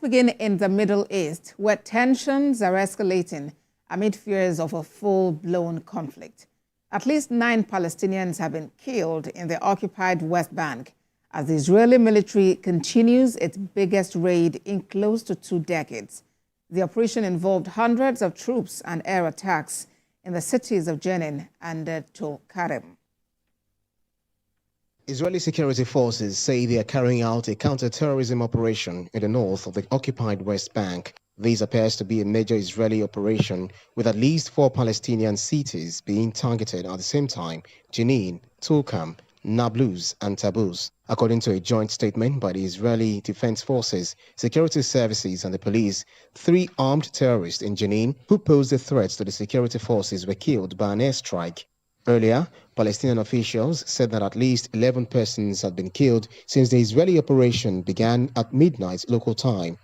Begin in the Middle East, where tensions are escalating amid fears of a full-blown conflict. At least 9 Palestinians have been killed in the occupied West Bank as the Israeli military continues its biggest raid in close to 2 decades. The operation involved hundreds of troops and air attacks in the cities of Jenin and Tulkarem. Israeli security forces say they are carrying out a counter-terrorism operation in the north of the occupied West Bank. This appears to be a major Israeli operation with at least 4 Palestinian cities being targeted at the same time: Jenin, Tulkarem, Nablus and Tabuz. According to a joint statement by the Israeli Defense Forces, security services and the police, 3 armed terrorists in Jenin who posed a threat to the security forces were killed by an airstrike. Earlier, Palestinian officials said that at least 11 persons had been killed since the Israeli operation began at midnight local time.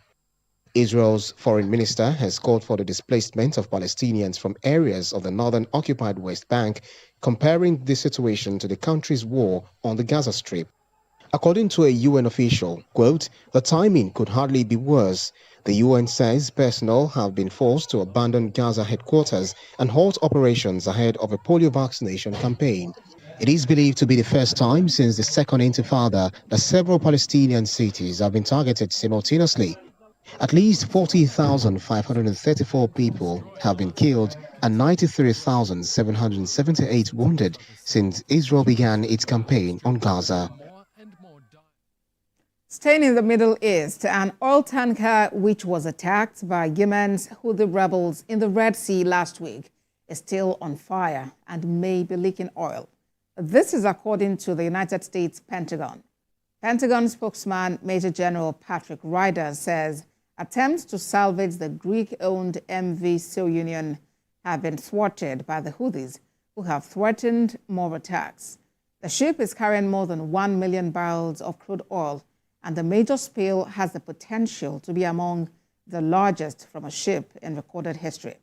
Israel's foreign minister has called for the displacement of Palestinians from areas of the northern occupied West Bank, comparing the situation to the country's war on the Gaza Strip. According to a UN official, quote, "The timing could hardly be worse. The UN says personnel have been forced to abandon Gaza headquarters and halt operations ahead of a polio vaccination campaign. It is believed to be the first time since the Second Intifada that several Palestinian cities have been targeted simultaneously. At least 40,534 people have been killed and 93,778 wounded since Israel began its campaign on Gaza." Staying in the Middle East, an oil tanker which was attacked by Yemen's Houthi rebels in the Red Sea last week is still on fire and may be leaking oil. This is according to the United States Pentagon. Pentagon spokesman Major General Patrick Ryder says attempts to salvage the Greek-owned MV Union have been thwarted by the Houthis, who have threatened more attacks. The ship is carrying more than 1 million barrels of crude oil, and the major spill has the potential to be among the largest from a ship in recorded history.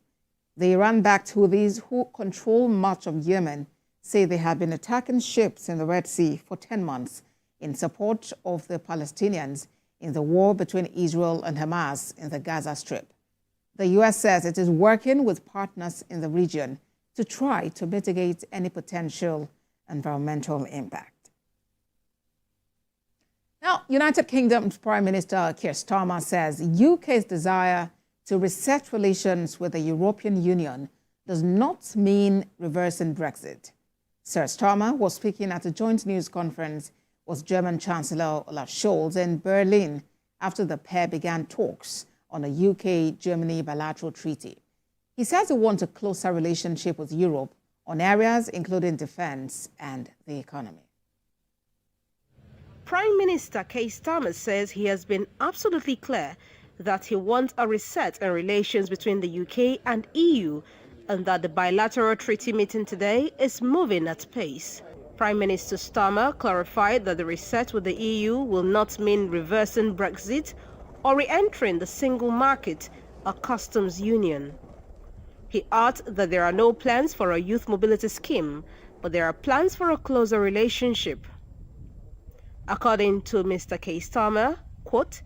The Iran-backed Houthis, who control much of Yemen, say they have been attacking ships in the Red Sea for 10 months in support of the Palestinians in the war between Israel and Hamas in the Gaza Strip. The U.S. says it is working with partners in the region to try to mitigate any potential environmental impact. Now, United Kingdom's Prime Minister Keir Starmer says UK's desire to reset relations with the European Union does not mean reversing Brexit. Sir Starmer was speaking at a joint news conference with German Chancellor Olaf Scholz in Berlin after the pair began talks on a UK-Germany bilateral treaty. He says he wants a closer relationship with Europe on areas including defense and the economy. Prime Minister Keir Starmer says he has been absolutely clear that he wants a reset in relations between the UK and EU and that the bilateral treaty meeting today is moving at pace. Prime Minister Starmer clarified that the reset with the EU will not mean reversing Brexit or re-entering the single market or customs union. He added that there are no plans for a youth mobility scheme, but there are plans for a closer relationship. According to Mr. Keir Starmer, quote,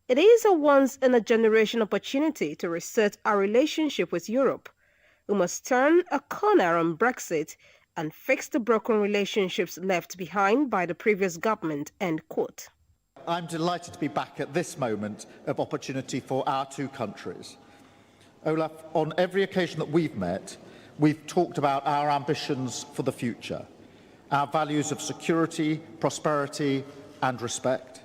"It is a once-in-a-generation opportunity to reset our relationship with Europe. We must turn a corner on Brexit and fix the broken relationships left behind by the previous government," end quote. I'm delighted to be back at this moment of opportunity for our 2 countries. Olaf, on every occasion that we've met, we've talked about our ambitions for the future, our values of security, prosperity and respect,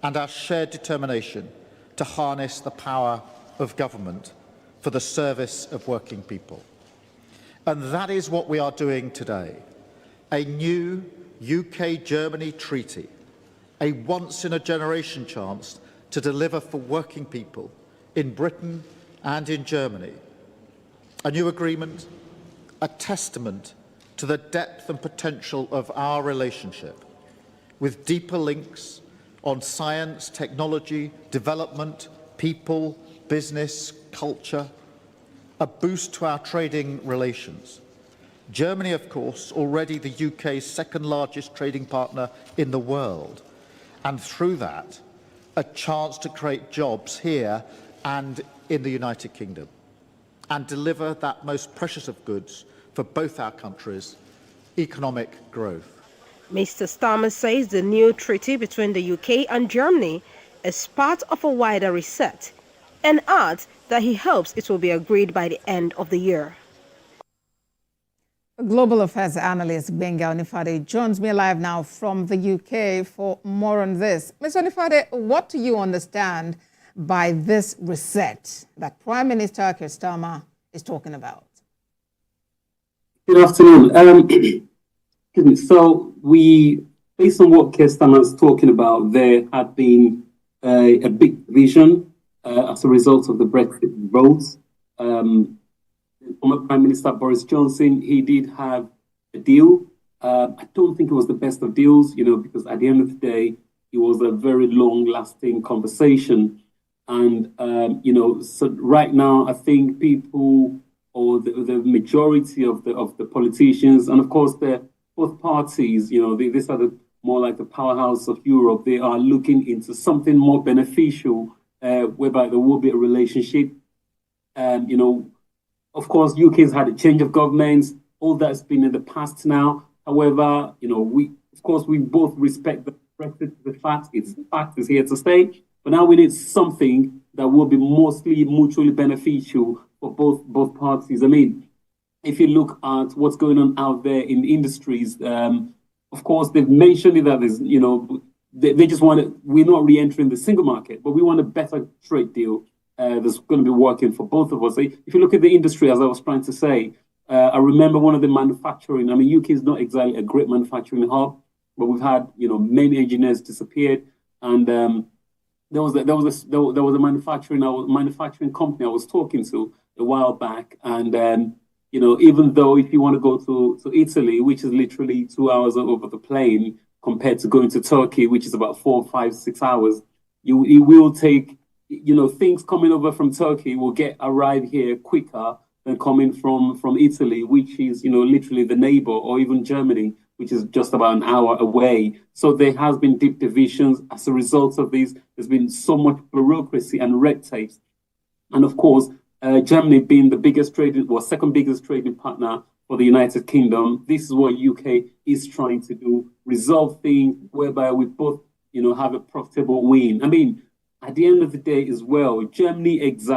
and our shared determination to harness the power of government for the service of working people. And that is what we are doing today. A new UK-Germany treaty, a once-in-a-generation chance to deliver for working people in Britain and in Germany. A new agreement, a testament to the depth and potential of our relationship, with deeper links on science, technology, development, people, business, culture, a boost to our trading relations. Germany, of course, already the UK's second largest trading partner in the world, and through that, a chance to create jobs here and in the United Kingdom and deliver that most precious of goods for both our countries, economic growth. Mr. Starmer says the new treaty between the UK and Germany is part of a wider reset and adds that he hopes it will be agreed by the end of the year. Global affairs analyst Benga Onifade joins me live now from the UK for more on this. Ms. Onifade, what do you understand by this reset that Prime Minister Keir Starmer is talking about? Good afternoon. So based on what Keir Starmer is talking about, there had been a big division as a result of the Brexit votes. Former Prime Minister Boris Johnson, he did have a deal. I don't think it was the best of deals, because at the end of the day, it was a very long-lasting conversation. And, so right now, I think people, or the majority of the politicians, and of course, both parties, these are more like the powerhouse of Europe. They are looking into something more beneficial, whereby there will be a relationship. Of course, UK has had a change of governments. All that's been in the past now. However, we both respect the Brexit. The fact is here to stay. But now we need something that will be mostly mutually beneficial for both parties. I mean, if you look at what's going on out there in industries, of course, they've mentioned that there's, they just we're not re-entering the single market, but we want a better trade deal. That's going to be working for both of us. If you look at the industry, as I was trying to say, I remember one of the manufacturing. I mean, UK is not exactly a great manufacturing hub, but we've had many engineers disappeared, and there was a manufacturing company I was talking to a while back, and even though if you want to go to Italy, which is literally 2 hours over the plane, compared to going to Turkey, which is about 4, 5, 6 hours, it will take. Things coming over from Turkey will arrive here quicker than coming from Italy, which is, literally the neighbor, or even Germany, which is just about an hour away. So there has been deep divisions as a result of this. There's been so much bureaucracy and red tape. And of course, Germany being the second biggest trading partner for the United Kingdom, this is what UK is trying to do, resolve things whereby we both, have a profitable win. I mean, at the end of the day as well, Germany things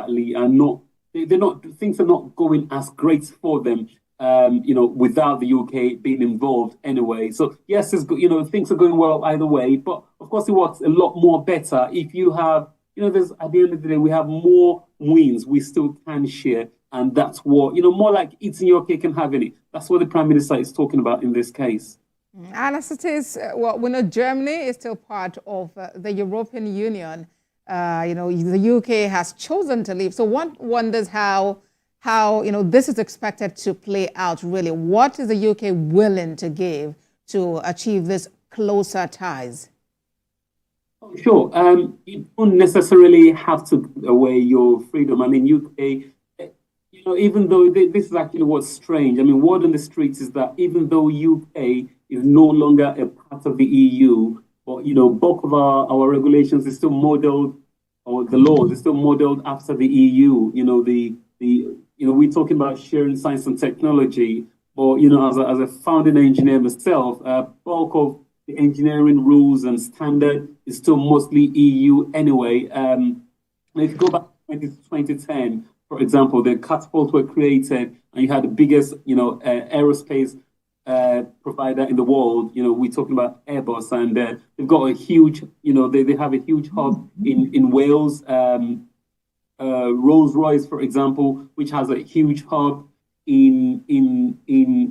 are not going as great for them, without the UK being involved anyway. So yes, it's good, things are going well either way, but of course it works a lot more better if you have, there's at the end of the day, we have more wins we still can share. And that's what, more like eating your cake and having it. That's what the Prime Minister is talking about in this case. And as it is, we know Germany is still part of the European Union. The UK has chosen to leave. So one wonders how this is expected to play out, really. What is the UK willing to give to achieve this closer ties? Sure. You don't necessarily have to give away your freedom. I mean, UK, even though this is actually what's strange. I mean, word on the streets is that even though UK is no longer a part of the EU, but, bulk of our regulations is still modeled, or the laws is still modeled after the EU. We're talking about sharing science and technology, but, as a founding engineer myself, bulk of the engineering rules and standard is still mostly EU anyway. And if you go back to 2010, for example, the catapults were created, and you had the biggest, aerospace provider in the world. We're talking about Airbus, and they've got a huge, they have a huge hub in Wales. Rolls-Royce, for example, which has a huge hub in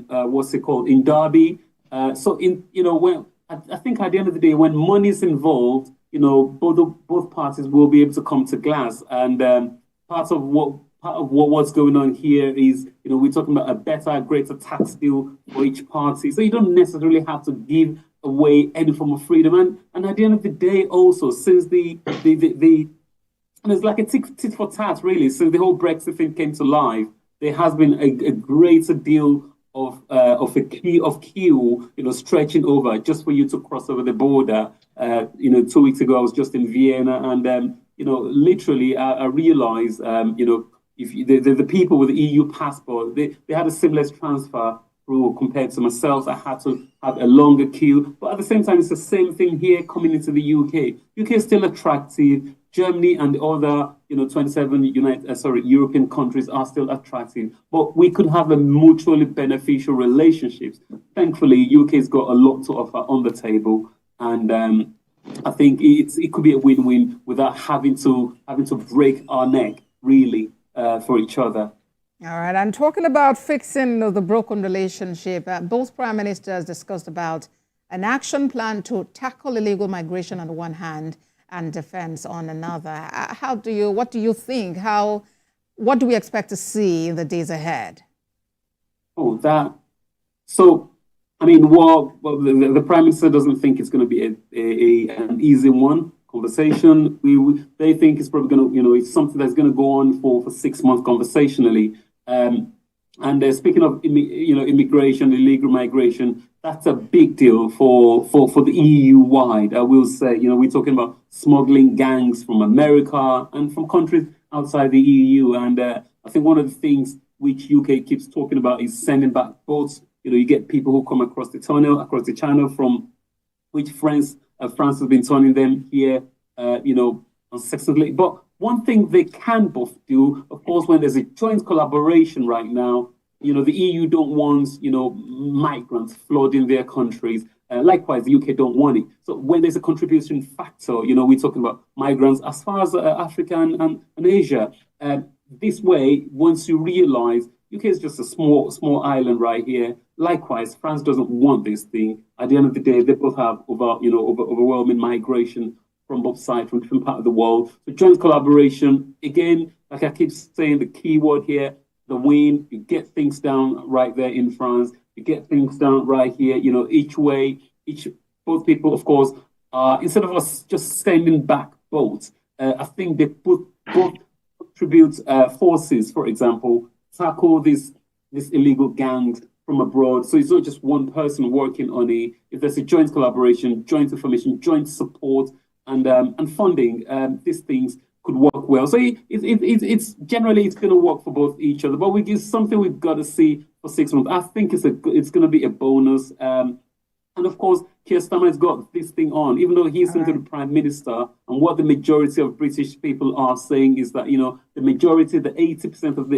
what's it called, in Derby. When I think at the end of the day, when money is involved, both parties will be able to come to glass. And part of what's going on here is, we're talking about a better, greater tax deal for each party. So you don't necessarily have to give away any form of freedom. And at the end of the day, also, since and it's like a tit for tat, really, since the whole Brexit thing came to life, there has been a greater deal of queue, stretching over just for you to cross over the border. 2 weeks ago I was just in Vienna, and literally I realized, if the people with the EU passport, they had a seamless transfer through compared to myself. I had to have a longer queue, but at the same time, it's the same thing here coming into the UK. UK is still attractive. Germany and the other, 27 European countries are still attractive, but we could have a mutually beneficial relationships. Thankfully, UK's got a lot to offer on the table, and I think it could be a win-win without having to break our neck really for each other. All right, and talking about fixing the broken relationship, both prime ministers discussed about an action plan to tackle illegal migration on the one hand and defense on another. What do you think? What do we expect to see in the days ahead? The Prime Minister doesn't think it's going to be an easy conversation. They think it's probably going to, it's something that's going to go on for 6 months conversationally. And speaking of, immigration, illegal migration, that's a big deal for the EU-wide. I will say, we're talking about smuggling gangs from America and from countries outside the EU. And I think one of the things which UK keeps talking about is sending back boats. You get people who come across the channel from which France has been turning them here, unsuccessfully. But one thing they can both do, of course, when there's a joint collaboration right now, the EU don't want, migrants flooding their countries. Likewise, the UK don't want it. So when there's a contribution factor, we're talking about migrants as far as Africa and Asia. This way, once you realize UK is just a small island right here. Likewise, France doesn't want this thing. At the end of the day, they both have overwhelming migration from both sides, from different parts of the world. So joint collaboration, again, like I keep saying, the key word here, the win. You get things down right there in France. You get things down right here. Both people, of course, instead of us just sending back boats, I think they both contribute forces, for example, tackle these illegal gangs from abroad. So it's not just one person working on it. If there's a joint collaboration, joint information, joint support, and funding, these things could work well. So it's generally going to work for both each other. But it's something we've got to see for 6 months. I think it's going to be a bonus. And of course, Keir Starmer has got this thing on, even though he's into the Prime Minister. And what the majority of British people are saying is that, the majority, the 80% of the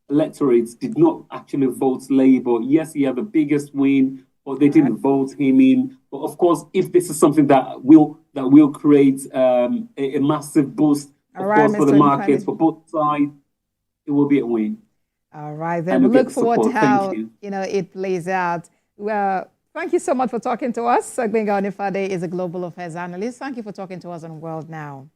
electorates did not actually vote Labour. Yes, he had the biggest win, but they didn't vote him in. But of course, if this is something that will create a massive boost, of course, for the markets, for both sides, it will be a win. All right, then we'll look forward to how it plays out. Well, thank you so much for talking to us. Gbenga Onifade is a global affairs analyst. Thank you for talking to us on World Now.